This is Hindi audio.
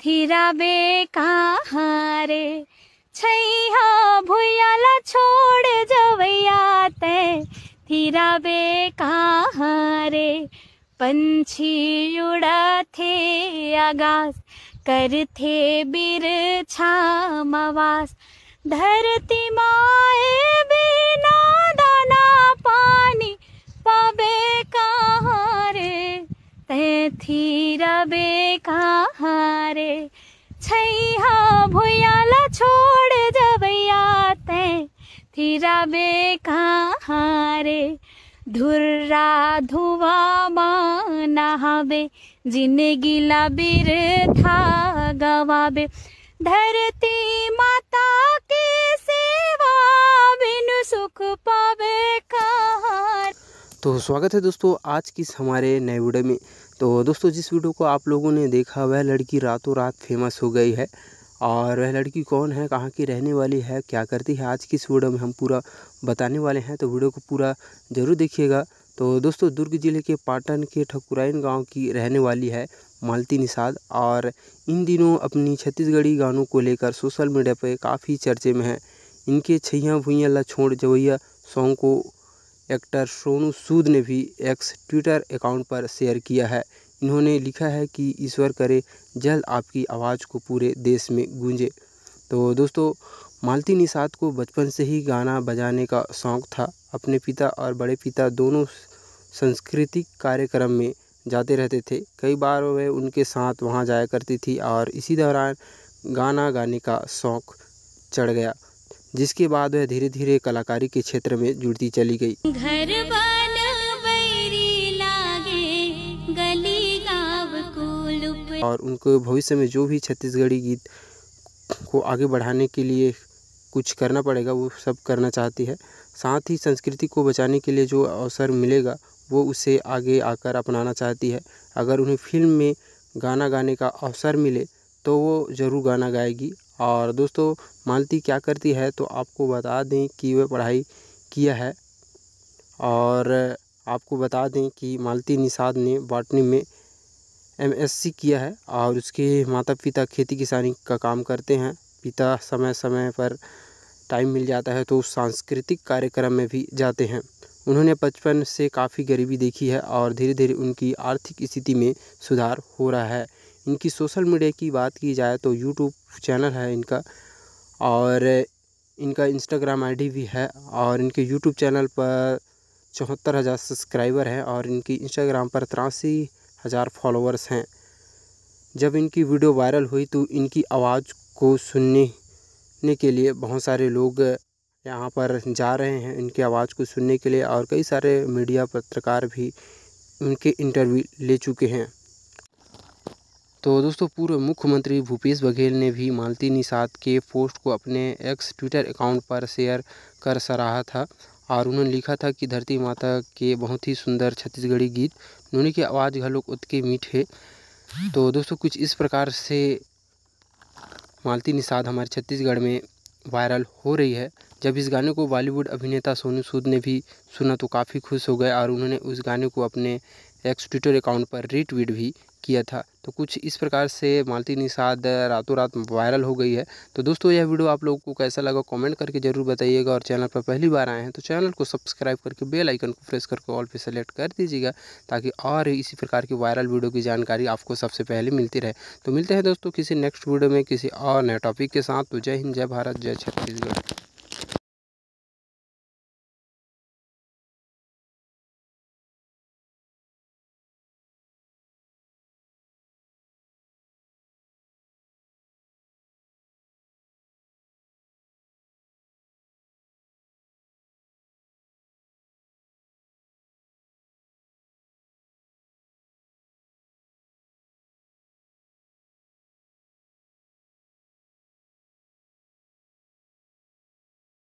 थिराबे कहाँ रे, छैया भुइयाला छोड़ जवैया ते थिराबे कहाँ रे। पंछी उड़ा थे आगाज, करथे बिरछा मवास, धरती माए बिना दाना पानी पाबे कहाँ रे, ते थिराबे कहाँ रे। छैया भुइयाला छोड़ जवैया ते थिराबे कहाँ रे। धुर्रा धुआं मां नहावे, जिंदगी ला बिरथा गवावे, धरती माता की सेवा बिनु सुख पावे कहाँ। तो स्वागत है दोस्तों आज की इस हमारे नए वीडियो में। तो दोस्तों जिस वीडियो को आप लोगों ने देखा वह लड़की रातों रात फेमस हो गई है, और वह लड़की कौन है, कहाँ की रहने वाली है, क्या करती है, आज की इस वीडियो में हम पूरा बताने वाले हैं। तो वीडियो को पूरा ज़रूर देखिएगा। तो दोस्तों दुर्ग जिले के पाटन के ठकुराइन गांव की रहने वाली है मालती निषाद, और इन दिनों अपनी छत्तीसगढ़ी गानों को लेकर सोशल मीडिया पर काफ़ी चर्चे में है। इनके छैया भुइयाला छोड़ जवैया सॉन्ग को एक्टर सोनू सूद ने भी एक्स ट्विटर अकाउंट पर शेयर किया है। इन्होंने लिखा है कि ईश्वर करे जल्द आपकी आवाज़ को पूरे देश में गूंजे। तो दोस्तों मालती निषाद को बचपन से ही गाना बजाने का शौक़ था। अपने पिता और बड़े पिता दोनों सांस्कृतिक कार्यक्रम में जाते रहते थे। कई बार वह उनके साथ वहां जाया करती थी, और इसी दौरान गाना गाने का शौक़ चढ़ गया, जिसके बाद वह धीरे धीरे कलाकारी के क्षेत्र में जुड़ती चली गई। घर लागे, गली गाँव कुल, और उनको भविष्य में जो भी छत्तीसगढ़ी गीत को आगे बढ़ाने के लिए कुछ करना पड़ेगा वो सब करना चाहती है। साथ ही संस्कृति को बचाने के लिए जो अवसर मिलेगा वो उसे आगे आकर अपनाना चाहती है। अगर उन्हें फिल्म में गाना गाने का अवसर मिले तो वो ज़रूर गाना गाएगी। और दोस्तों मालती क्या करती है तो आपको बता दें कि वह पढ़ाई किया है, और आपको बता दें कि मालती निषाद ने बॉटनी में MSc किया है, और उसके माता पिता खेती किसानी का काम करते हैं। पिता समय समय पर टाइम मिल जाता है तो सांस्कृतिक कार्यक्रम में भी जाते हैं। उन्होंने बचपन से काफ़ी गरीबी देखी है, और धीरे धीरे उनकी आर्थिक स्थिति में सुधार हो रहा है। इनकी सोशल मीडिया की बात की जाए तो यूट्यूब चैनल है इनका, और इनका इंस्टाग्राम ID भी है, और इनके यूट्यूब चैनल पर 74,000 सब्सक्राइबर हैं, और इनकी इंस्टाग्राम पर 83,000 फॉलोअर्स हैं। जब इनकी वीडियो वायरल हुई तो इनकी आवाज़ को सुनने के लिए बहुत सारे लोग यहाँ पर जा रहे हैं इनकी आवाज़ को सुनने के लिए, और कई सारे मीडिया पत्रकार भी उनके इंटरव्यू ले चुके हैं। तो दोस्तों पूर्व मुख्यमंत्री भूपेश बघेल ने भी मालती निषाद के पोस्ट को अपने एक्स ट्विटर अकाउंट पर शेयर कर सराहा था, और उन्होंने लिखा था कि धरती माता के बहुत ही सुंदर छत्तीसगढ़ी गीत, नूनी की आवाज़ घलोक उतके मीठे। तो दोस्तों कुछ इस प्रकार से मालती निषाद हमारे छत्तीसगढ़ में वायरल हो रही है। जब इस गाने को बॉलीवुड अभिनेता सोनू सूद ने भी सुना तो काफ़ी खुश हो गए, और उन्होंने उस गाने को अपने एक्स ट्विटर अकाउंट पर रीट्वीट भी किया था। तो कुछ इस प्रकार से मालती निषाद रातों रात वायरल हो गई है। तो दोस्तों यह वीडियो आप लोगों को कैसा लगा कमेंट करके ज़रूर बताइएगा, और चैनल पर पहली बार आए हैं तो चैनल को सब्सक्राइब करके बेल आइकन को प्रेस करके ऑल पे सेलेक्ट कर दीजिएगा, ताकि और इसी प्रकार की वायरल वीडियो की जानकारी आपको सबसे पहले मिलती रहे। तो मिलते हैं दोस्तों किसी नेक्स्ट वीडियो में किसी और नए टॉपिक के साथ। तो जय हिंद, जय भारत, जय छत्तीसगढ़।